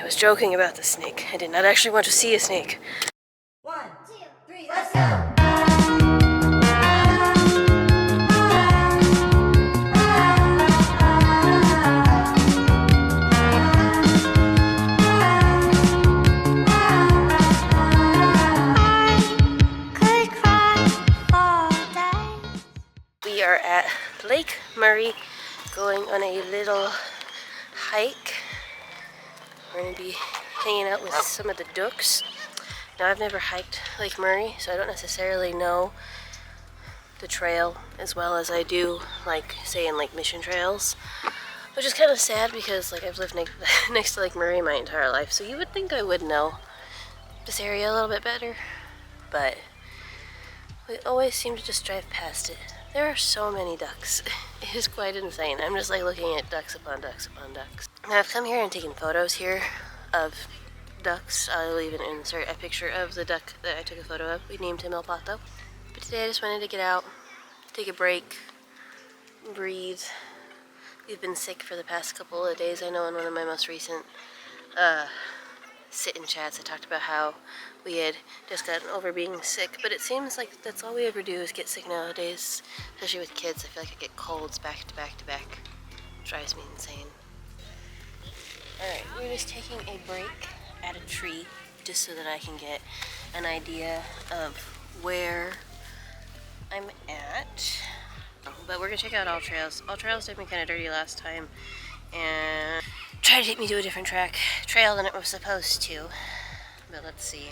I was joking about the snake. I did not actually want to see a snake. 1, 2, 3, let's go! We are at Lake Murray going on a little hike. We're going to be hanging out with some of the ducks. Now, I've never hiked Lake Murray, so I don't necessarily know the trail as well as I do, like, say, in Lake Mission trails. Which is kind of sad because, like, I've lived next to Lake Murray my entire life, so you would think I would know this area a little bit better. But we always seem to just drive past it. There are so many ducks. It is quite insane. I'm just like looking at ducks upon ducks upon ducks. Now I've come here and taken photos here of ducks. I'll even insert a picture of the duck that I took a photo of. We named him El Pato. But today I just wanted to get out, take a break, breathe. We've been sick for the past couple of days. I know in one of my most recent sit-in chats I talked about how we had just gotten over being sick, but it seems like that's all we ever do is get sick nowadays, especially with kids. I feel like I get colds back to back to back. It drives me insane. Alright, we're just taking a break at a tree just so that I can get an idea of where I'm at. But we're gonna check out All Trails. All Trails did me kind of dirty last time and tried to take me to a different trail than it was supposed to. But let's see.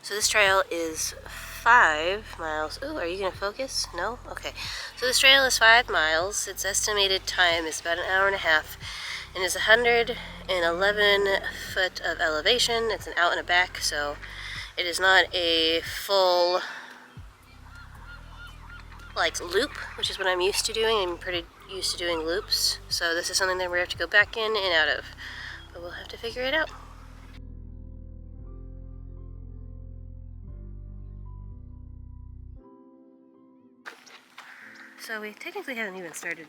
So this trail is 5 miles. Ooh, are you gonna focus? No? Okay. So this trail is 5 miles. Its estimated time is about an hour and a half. And it's 111 foot of elevation. It's an out and a back, so it is not a full like loop, which is what I'm used to doing. I'm pretty used to doing loops. So this is something that we have to go back in and out of. But we'll have to figure it out. So we technically haven't even started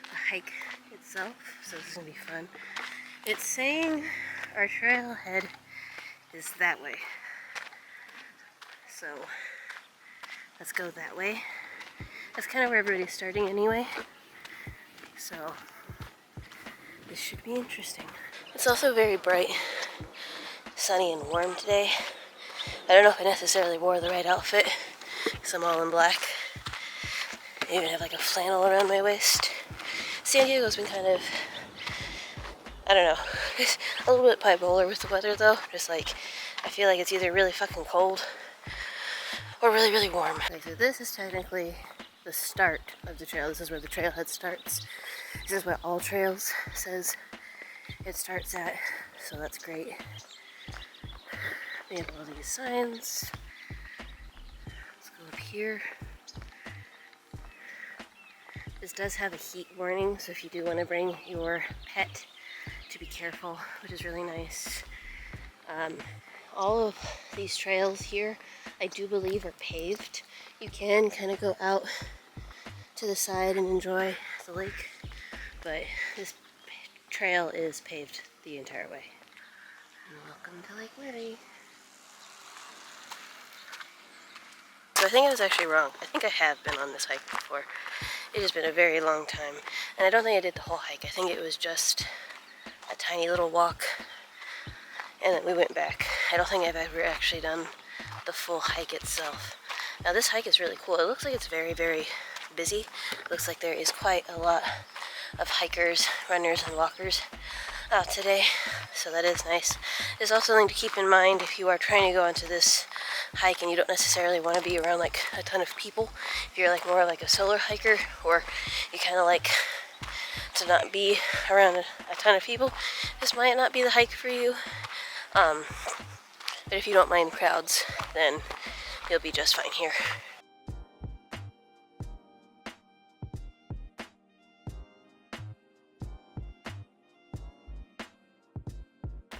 the hike itself, so this is gonna be fun. It's saying our trailhead is that way. So let's go that way. That's kind of where everybody's starting anyway. So this should be interesting. It's also very bright, sunny and warm today. I don't know if I necessarily wore the right outfit because I'm all in black. I even have like a flannel around my waist. Sandiego's been kind of, I don't know, it's a little bit bipolar with the weather though. Just like, I feel like it's either really fucking cold or really, really warm. Okay, so this is technically the start of the trail. This is where the trailhead starts. This is where All Trails says it starts at, so that's great. We have all these signs. Let's go up here. This does have a heat warning, so if you do want to bring your pet, to be careful, which is really nice. All of these trails here, I do believe, are paved. You can kind of go out to the side and enjoy the lake, but this trail is paved the entire way. And welcome to Lake Murray. So I think I was actually wrong. I think I have been on this hike before. It has been a very long time, and I don't think I did the whole hike. I think it was just a tiny little walk, and then we went back. I don't think I've ever actually done the full hike itself. Now this hike is really cool. It looks like it's very, very busy. It looks like there is quite a lot of hikers, runners, and walkers out today, so that is nice. There's also something to keep in mind if you are trying to go onto this hike and you don't necessarily want to be around like a ton of people. If you're like more like a solo hiker, or you kind of like to not be around a ton of people, this might not be the hike for you. But if you don't mind crowds, then you'll be just fine here.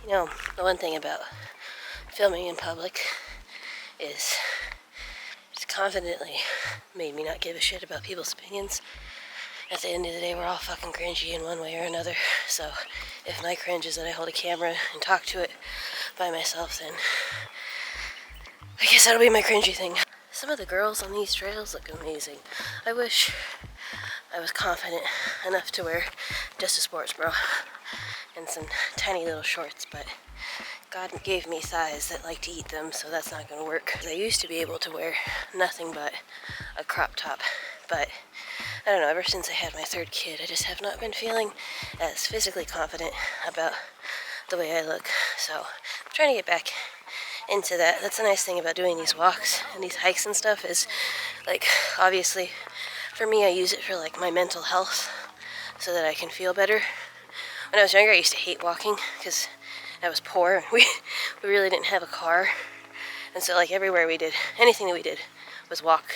You know, the one thing about filming in public is it's confidently made me not give a shit about people's opinions. at the end of the day, we're all fucking cringy in one way or another. So if my cringe is that I hold a camera and talk to it by myself, then I guess that'll be my cringy thing. Some of the girls on these trails look amazing. I wish I was confident enough to wear just a sports bra and some tiny little shorts, but God gave me thighs that like to eat them, so that's not going to work. I used to be able to wear nothing but a crop top, but I don't know, ever since I had my third kid, I just have not been feeling as physically confident about the way I look. So I'm trying to get back into that. That's the nice thing about doing these walks and these hikes and stuff is, like, obviously for me I use it for like my mental health so that I can feel better. When I was younger I used to hate walking because I was poor. We really didn't have a car, and so like everywhere we did, anything that we did was walked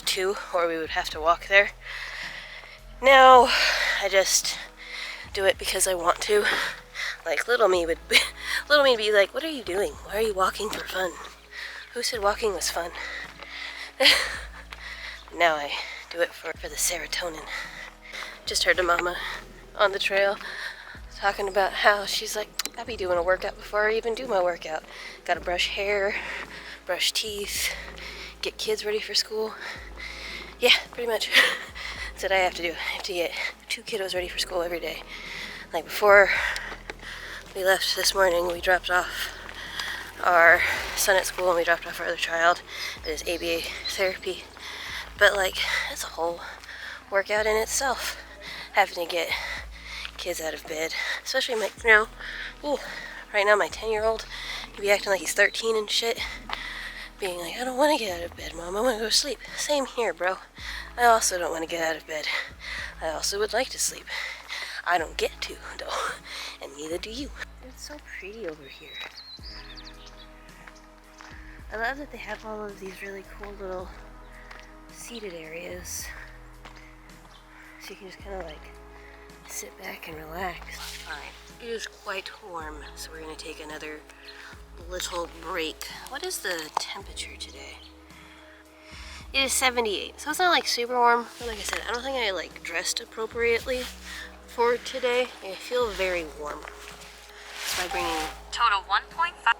to, or we would have to walk there. Now I just do it because I want to. Like little me would be like, what are you doing? Why are you walking for fun? Who said walking was fun? Now I do it for the serotonin. Just heard a mama on the trail talking about how she's like, I be doing a workout before I even do my workout. Gotta brush hair, brush teeth, get kids ready for school. Yeah, pretty much. That's what I have to do. I have to get 2 kiddos ready for school every day. Like before we left this morning, we dropped off our son at school and we dropped off our other child at his ABA therapy. But like, it's a whole workout in itself, having to get kids out of bed, especially right now my 10-year-old, he'd be acting like he's 13 and shit, being like, I don't want to get out of bed, Mom, I want to go to sleep. Same here, bro. I also don't want to get out of bed. I also would like to sleep. I don't get to, though, and neither do you. It's so pretty over here. I love that they have all of these really cool little seated areas, so you can just kind of like sit back and relax. Alright, it is quite warm, so we're going to take another little break. What is the temperature today? It is 78, so it's not like super warm, but like I said, I don't think I like dressed appropriately for today. I feel very warm. So I'm bringing Total 1.5.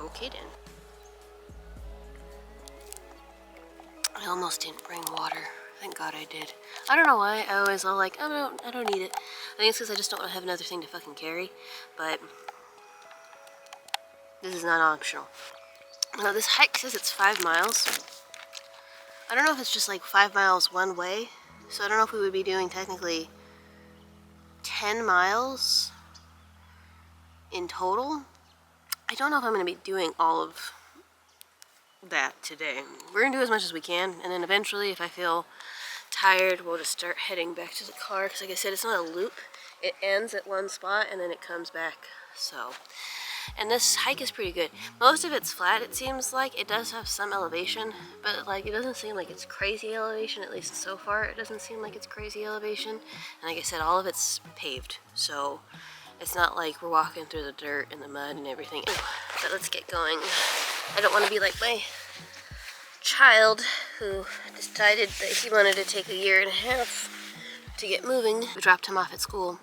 Okay then. I almost didn't bring water. Thank God I did. I don't know why. I always all like, I don't need it. I think it's because I just don't want to have another thing to fucking carry. But this is not optional. Now this hike says it's 5 miles. I don't know if it's just like 5 miles one way. So I don't know if we would be doing technically 10 miles in total. I don't know if I'm going to be doing all of that today. We're going to do as much as we can, and then eventually if I feel tired we'll just start heading back to the car, because like I said, it's not a loop. It ends at one spot and then it comes back. So, and this hike is pretty good. Most of it's flat, it seems like. It does have some elevation, but like it doesn't seem like it's crazy elevation, at least so far it doesn't seem like it's crazy elevation. And like I said, all of it's paved, so it's not like we're walking through the dirt and the mud and everything. But let's get going. I don't want to be like my child who decided that he wanted to take 1.5 years to get moving. We dropped him off at school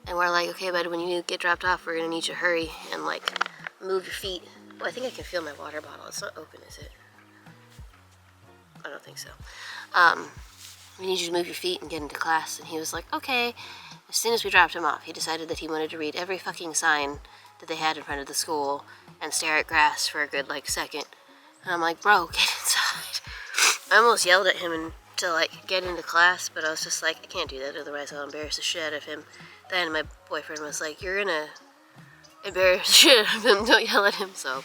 and we're like, okay, bud, when you get dropped off, we're gonna need you to hurry and like move your feet. Well, I think I can feel my water bottle. It's not open, is it? I don't think so. We need you to move your feet and get into class. And he was like, okay. As soon as we dropped him off, he decided that he wanted to read every fucking sign that they had in front of the school and stare at grass for a good like second. And I'm like, bro, get inside. I almost yelled at him to like get into class, but I was just like, I can't do that, otherwise I'll embarrass the shit out of him. Then my boyfriend was like, you're gonna embarrass the shit out of him, don't yell at him. So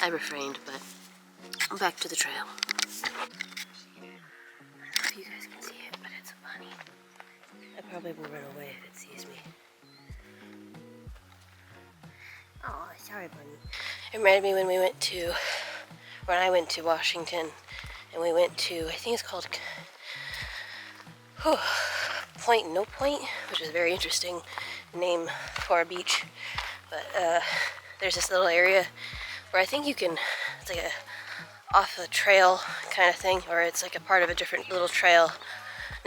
I refrained, but I'm back to the trail. I don't know if you guys can see it, but it's a bunny. I probably will run away if it sees me. Oh, sorry, bunny. It reminded me when I went to Washington, and we went to, I think it's called Point No Point, which is a very interesting name for a beach. But there's this little area where I think you can, it's like a off the trail kind of thing, or it's like a part of a different little trail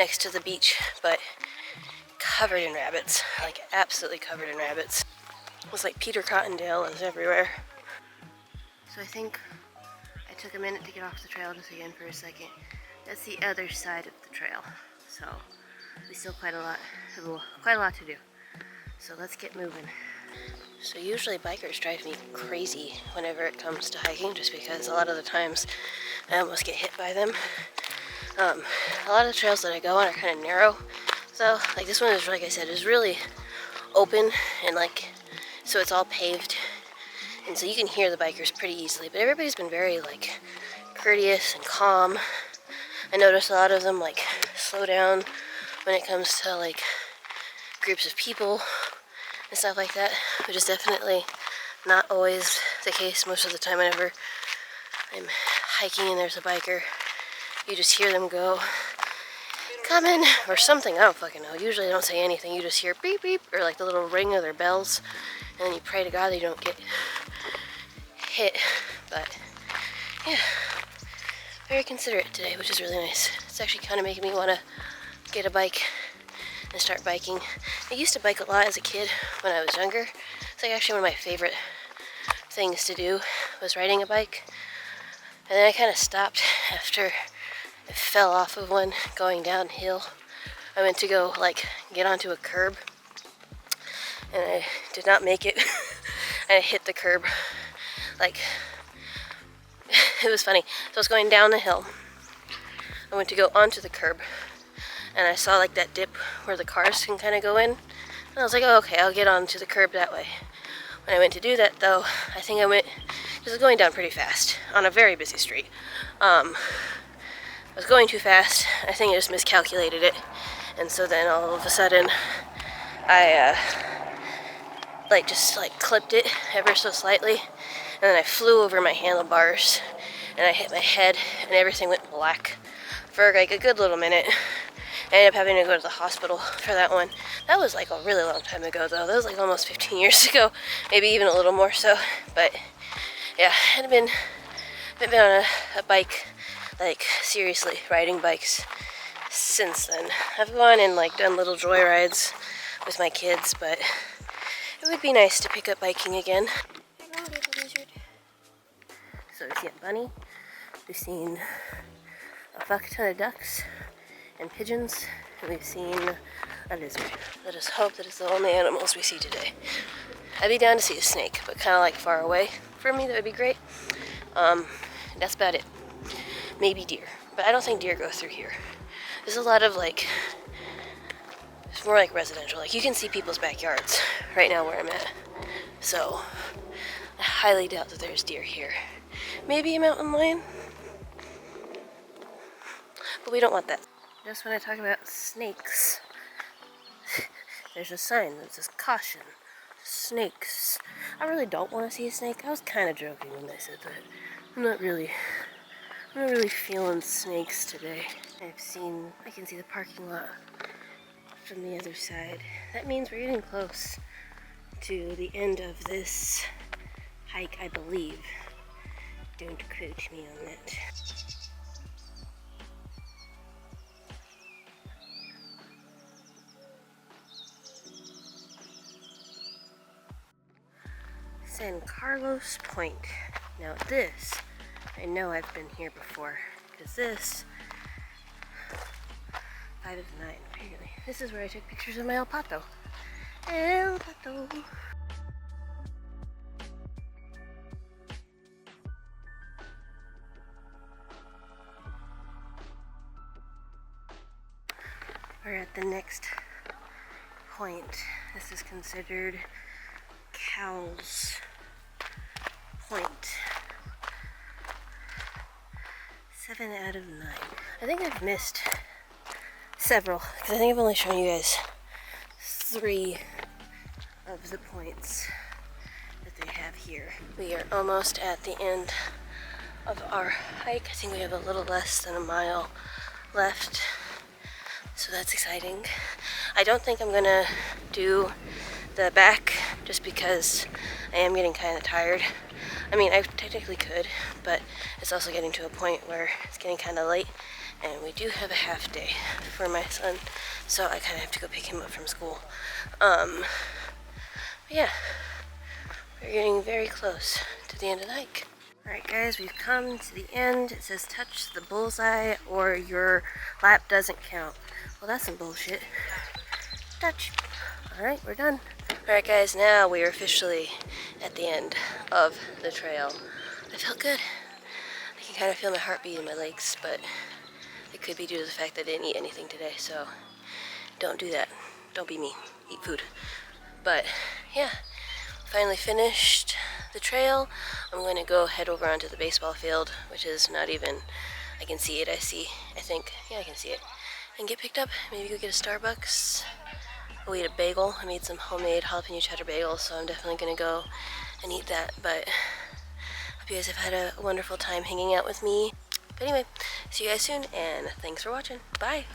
next to the beach, but covered in rabbits, like absolutely covered in rabbits. It was like Peter Cottontail is everywhere. So I think I took a minute to get off the trail just again for a second. That's the other side of the trail, so we still quite a lot to do. So let's get moving. So usually bikers drive me crazy whenever it comes to hiking, just because a lot of the times I almost get hit by them. A lot of the trails that I go on are kind of narrow, so like this one is, like I said, is really open and like, so it's all paved, and so you can hear the bikers pretty easily, but everybody's been very like courteous and calm. I notice a lot of them like slow down when it comes to like groups of people and stuff like that, which is definitely not always the case. Most of the time whenever I'm hiking and there's a biker, you just hear them go, coming, or something, I don't fucking know. Usually they don't say anything, you just hear beep beep, or like the little ring of their bells, and then you pray to God that you don't get hit. But yeah, very considerate today, which is really nice. It's actually kind of making me want to get a bike and start biking. I used to bike a lot as a kid when I was younger. It's like actually one of my favorite things to do was riding a bike. And then I kind of stopped after I fell off of one going downhill. I went to go like get onto a curb and I did not make it. I hit the curb. Like, it was funny. So I was going down the hill. I went to go onto the curb and I saw like that dip where the cars can kind of go in. And I was like, oh, okay, I'll get onto the curb that way. When I went to do that though, I think I went, it was going down pretty fast on a very busy street. I was going too fast. I think I just miscalculated it. And so then all of a sudden, I just clipped it ever so slightly. And then I flew over my handlebars and I hit my head and everything went black for like a good little minute. I ended up having to go to the hospital for that one. That was like a really long time ago though. That was like almost 15 years ago, maybe even a little more so. But yeah, I had been on a bike, like seriously riding bikes since then. I've gone and like done little joy rides with my kids, but it would be nice to pick up biking again. Hello, little lizard. So we've seen a bunny, we've seen a fuck ton of ducks and pigeons, and we've seen a lizard. Let us hope that it's the only animals we see today. I'd be down to see a snake, but kind of like far away from me, that would be great. That's about it. Maybe deer, but I don't think deer go through here. There's a lot of like, it's more like residential. Like you can see people's backyards right now where I'm at. So I highly doubt that there's deer here. Maybe a mountain lion, but we don't want that. Just when I talk about snakes, there's a sign that says caution, snakes. I really don't want to see a snake. I was kind of joking when I said that. I'm not really feeling snakes today. I can see the parking lot from the other side. That means we're getting close to the end of this hike, I believe. Don't quote me on that. San Carlos Point. Now this, I know I've been here before, because this, 5 of 9 apparently. This is where I took pictures of my El Pato. El Pato. We're at the next point. This is considered Cowles Point. 7 out of 9. I think I've missed several, because I think I've only shown you guys 3 of the points that they have here. We are almost at the end of our hike. I think we have a little less than a mile left, so that's exciting. I don't think I'm gonna do the back just because I am getting kind of tired. I mean, I technically could, but it's also getting to a point where it's getting kind of late And we do have a half day for my son, so I kind of have to go pick him up from school. Yeah, we're getting very close to the end of the hike. Alright guys, we've come to the end. It says touch the bullseye or your lap doesn't count. Well, that's some bullshit. Touch. Alright, we're done. Alright guys, now we are officially at the end of the trail. I felt good. I can kind of feel my heartbeat in my legs, but it could be due to the fact that I didn't eat anything today, so don't do that. Don't be me. Eat food. But yeah, finally finished the trail. I'm going to go head over onto the baseball field, which is not even, I can see it, I think, yeah, I can see it, and get picked up. Maybe go get a Starbucks. I'll eat a bagel. I made some homemade jalapeno cheddar bagels, so I'm definitely going to go and eat that. But hope you guys have had a wonderful time hanging out with me. But anyway, see you guys soon, and thanks for watching. Bye!